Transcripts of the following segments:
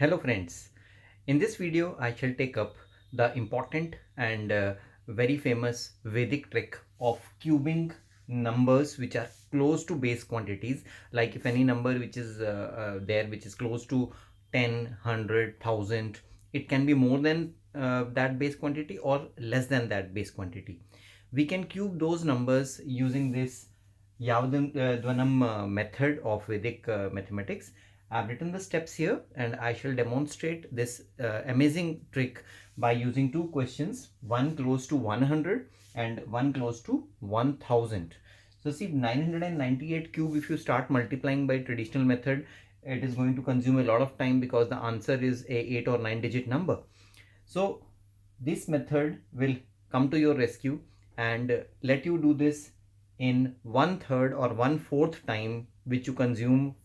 Hello friends, in this video I shall take up the important and very famous Vedic trick of cubing numbers which are close to base quantities. Like if any number which is there which is close to 10, 100, 1000, it can be more than that base quantity or less than that base quantity. We can cube those numbers using this Yavadwanam method of Vedic mathematics. I've written the steps here and I shall demonstrate this amazing trick by using two questions, one close to 100 and one close to 1000. So see, 998 cube, if you start multiplying by traditional method, it is going to consume a lot of time because the answer is a 8 or 9 digit number. So this method will come to your rescue and let you do this in 1/3 or 1/4 time which you consume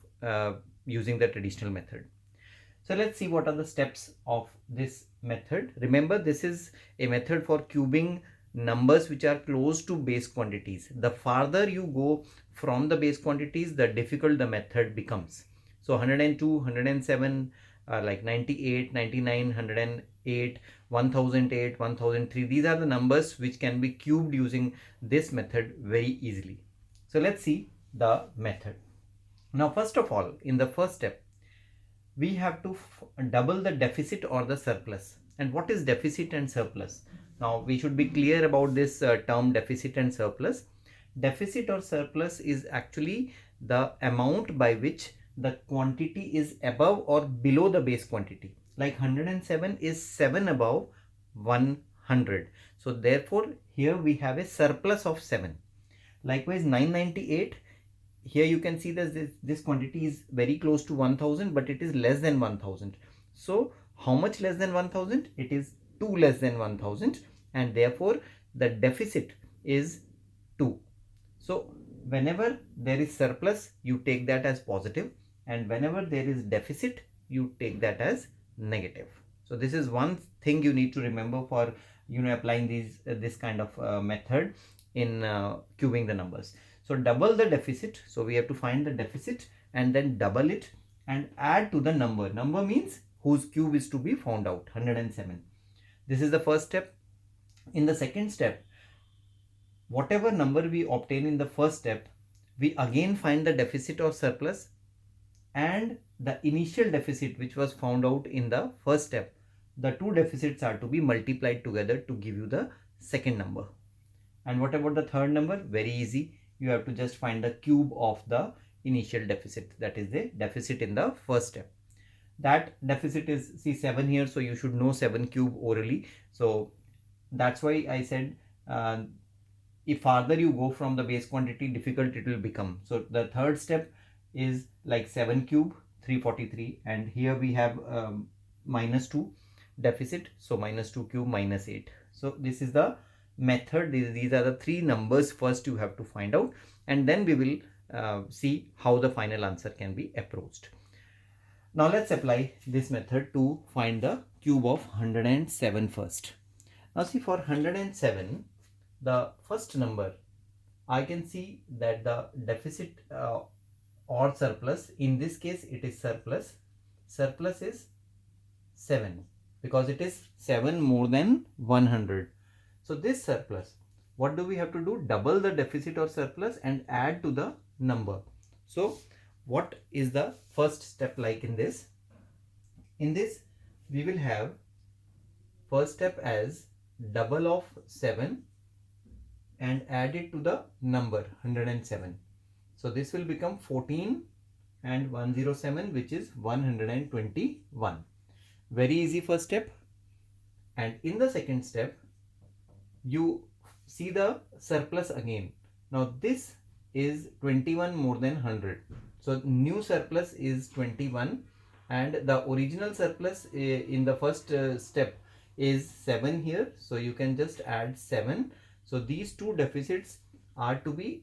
using the traditional method. So let's see what are the steps of this method. Remember, this is a method for cubing numbers which are close to base quantities. The farther you go from the base quantities, the difficult the method becomes. So 102, 107, like 98, 99, 108, 1008, 1003. These are the numbers which can be cubed using this method very easily. So let's see the method. Now, first of all, in the first step, we have to double the deficit or the surplus. And what is deficit and surplus? Now, we should be clear about this term deficit and surplus. Deficit or surplus is actually the amount by which the quantity is above or below the base quantity. Like 107 is 7 above 100. So, therefore, here we have a surplus of 7. Likewise, 998, here you can see that this quantity is very close to 1000, but it is less than 1000. So how much less than 1000? It is 2 less than 1000, and therefore the deficit is 2. So whenever there is surplus, you take that as positive, and whenever there is deficit, you take that as negative. So this is one thing you need to remember for applying this kind of method in cubing the numbers. So double the deficit. So we have to find the deficit and then double it and add to the number. Number means whose cube is to be found out, 107. This is the first step. In the second step, whatever number we obtain in the first step, we again find the deficit or surplus and the initial deficit which was found out in the first step. The two deficits are to be multiplied together to give you the second number. And what about the third number? Very easy. You have to just find the cube of the initial deficit, that is the deficit in the first step. That deficit is, see, 7 here, so you should know 7 cube orally. So that's why I said if farther you go from the base quantity, difficult it will become. So the third step is like 7 cube, 343, and here we have minus 2 deficit, so minus 2 cube minus 8. So this is the method. These are the three numbers first you have to find out, and then we will see how the final answer can be approached. Now let's apply this method to find the cube of 107 first. Now see, for 107, the first number, I can see that the deficit or surplus, in this case it is surplus. Surplus is 7 because it is 7 more than 100. So this surplus, what do we have to do? Double the deficit or surplus and add to the number. So what is the first step like in this? In this, we will have first step as double of 7 and add it to the number 107. So this will become 14 and 107, which is 121. Very easy first step. And in the second step, you see the surplus again. Now this is 21 more than 100. So new surplus is 21 and the original surplus in the first step is 7 here. So you can just add 7. So these two deficits are to be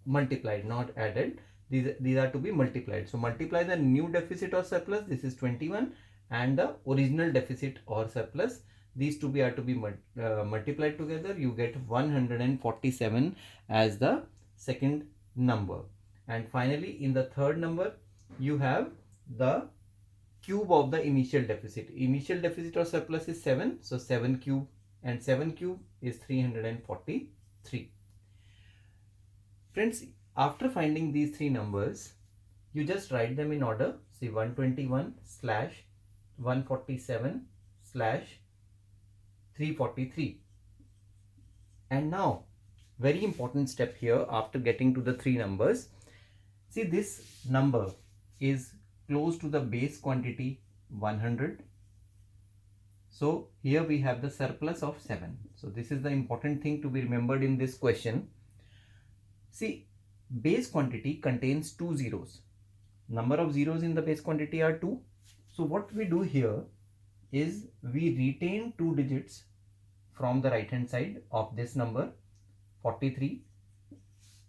multiplied, not added. These are to be multiplied. So multiply the new deficit or surplus. This is 21 and the original deficit or surplus. These two are to be multiplied together. You get 147 as the second number. And finally, in the third number, you have the cube of the initial deficit. Initial deficit or surplus is 7. So 7 cube, and 7 cube is 343. Friends, after finding these three numbers, you just write them in order. See, 121 slash 147 slash 343. And now, very important step here after getting to the three numbers. See, this number is close to the base quantity 100. So here we have the surplus of 7. So this is the important thing to be remembered in this question. See, base quantity contains two zeros. Number of zeros in the base quantity are 2. So what we do here is we retain 2 digits from the right hand side of this number 43,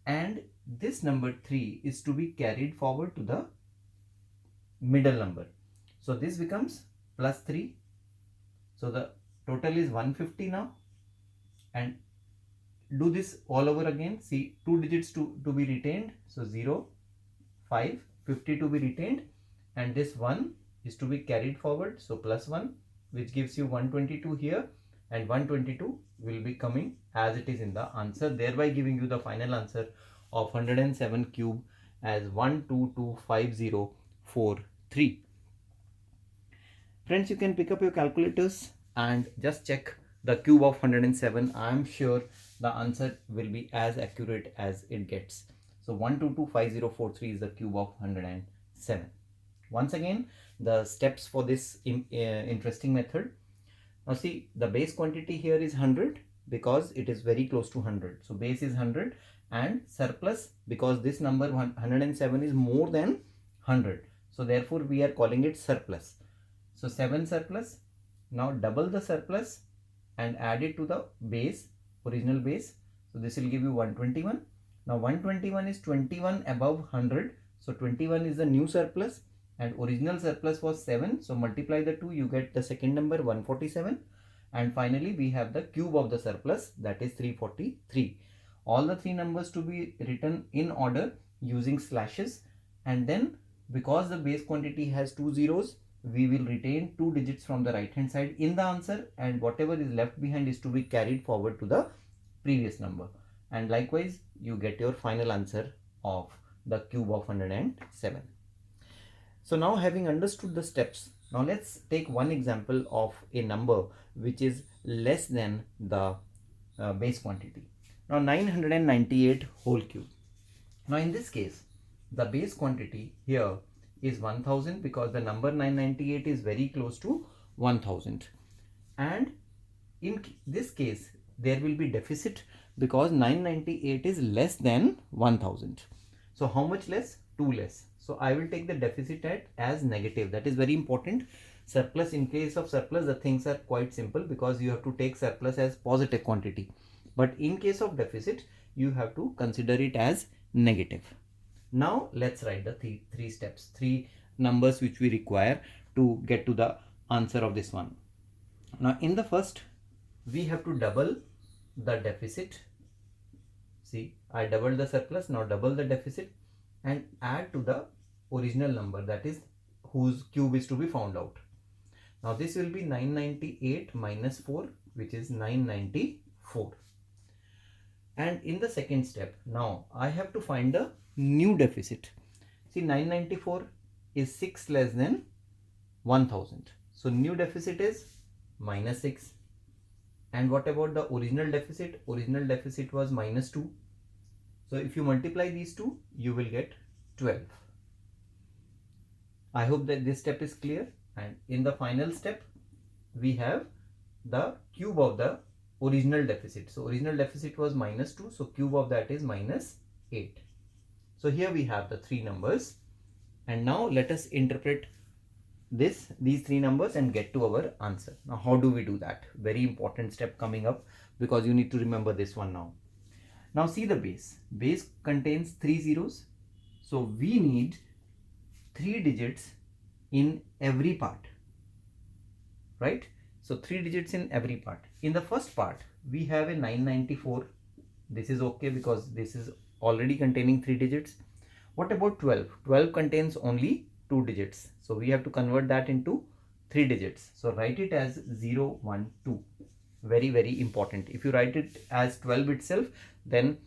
and this number 3 is to be carried forward to the middle number. So this becomes plus 3. So the total is 150 now, and do this all over again. See, 2 digits to be retained. So 0, 5, 50 to be retained, and this 1 is to be carried forward. So plus 1, which gives you 122 here, and 122 will be coming as it is in the answer, thereby giving you the final answer of 107 cube as 1225043. Friends, you can pick up your calculators and just check the cube of 107. I am sure the answer will be as accurate as it gets. So 1225043 is the cube of 107. Once again, the steps for this interesting method. Now see, the base quantity here is 100 because it is very close to 100. So base is 100, and surplus because this number 107 is more than 100. So therefore we are calling it surplus. So 7 surplus. Now double the surplus and add it to the base, original base. So this will give you 121. Now 121 is 21 above 100. So 21 is the new surplus, and original surplus was 7. So multiply the two, you get the second number 147. And finally we have the cube of the surplus, that is 343. All the three numbers to be written in order using slashes, and then because the base quantity has two zeros, we will retain 2 digits from the right hand side in the answer, and whatever is left behind is to be carried forward to the previous number. And likewise you get your final answer of the cube of 107. So now, having understood the steps, now let's take one example of a number which is less than the base quantity. Now 998 whole cube. Now in this case, the base quantity here is 1000 because the number 998 is very close to 1000, and in this case there will be deficit because 998 is less than 1000. So how much less? 2 less. So I will take the deficit as negative. That is very important. Surplus, in case of surplus, the things are quite simple because you have to take surplus as positive quantity, but in case of deficit you have to consider it as negative. Now let's write the three steps, three numbers which we require to get to the answer of this one. Now in the first, we have to double the deficit. See, I doubled the surplus, now double the deficit and add to the original number, that is whose cube is to be found out. Now this will be 998 minus 4, which is 994. And in the second step, now I have to find the new deficit. See, 994 is 6 less than 1000. So new deficit is minus 6. And what about the original deficit? Original deficit was minus 2. So if you multiply these two, you will get 12. I hope that this step is clear. And in the final step, we have the cube of the original deficit. So original deficit was minus 2. So cube of that is minus 8. So here we have the three numbers. And now let us interpret these three numbers and get to our answer. Now how do we do that? Very important step coming up because you need to remember this one now. Now see the base. Base contains 3 zeros. So we need 3 digits in every part, right? So 3 digits in every part. In the first part, we have a 994. This is okay because this is already containing 3 digits. What about 12? 12 contains only 2 2 digits. So we have to convert that into 3 digits. So write it as 0, 1, 2. Very, very important. If you write it as 12 itself, then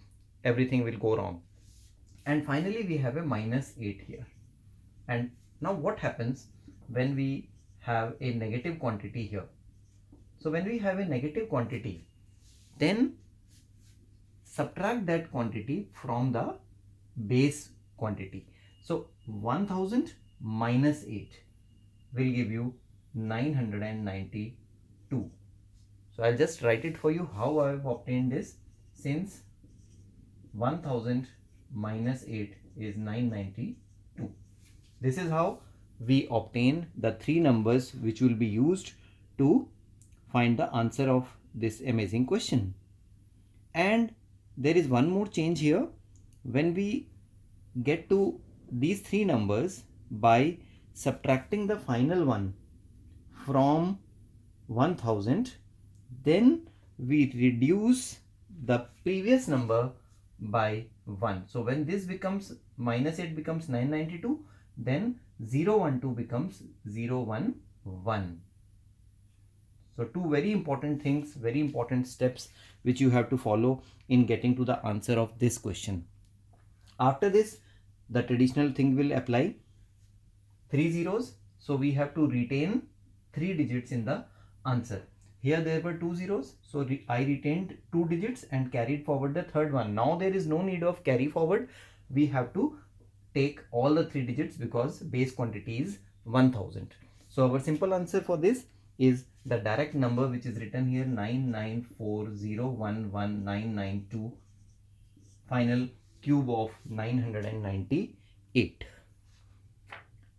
everything will go wrong. And finally, we have a minus 8 here. And now what happens when we have a negative quantity here? So when we have a negative quantity, then subtract that quantity from the base quantity. So 1000 minus 8 will give you 992. So I'll just write it for you how I have obtained this. Since 1000 minus 8 is 992. This is how we obtain the three numbers which will be used to find the answer of this amazing question. And there is one more change here. When we get to these three numbers by subtracting the final one from 1000, then we reduce the previous number by 1. So when this becomes minus 8 becomes 992, then 012 becomes 011. So two very important things, very important steps which you have to follow in getting to the answer of this question. After this, the traditional thing will apply. 3 zeros. So we have to retain 3 digits in the answer. Here there were 2 zeros. So I retained 2 digits and carried forward the third one. Now there is no need of carry forward. We have to take all the 3 digits because base quantity is 1000. So our simple answer for this is the direct number which is written here, 994011992, final cube of 998.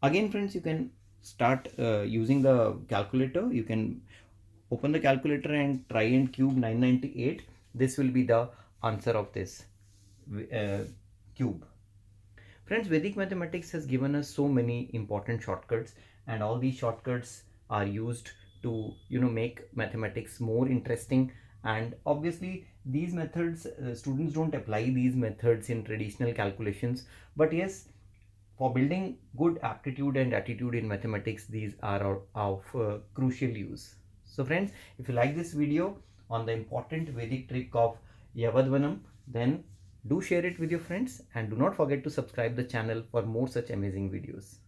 Again friends, you can start using the calculator. You can open the calculator and try and cube 998. This will be the answer of this cube. Friends, Vedic mathematics has given us so many important shortcuts, and all these shortcuts are used to make mathematics more interesting. And obviously these methods, students don't apply these methods in traditional calculations, but yes, for building good aptitude and attitude in mathematics, these are of crucial use. So friends, if you like this video on the important Vedic trick of Yavadwanam, then do share it with your friends and do not forget to subscribe the channel for more such amazing videos.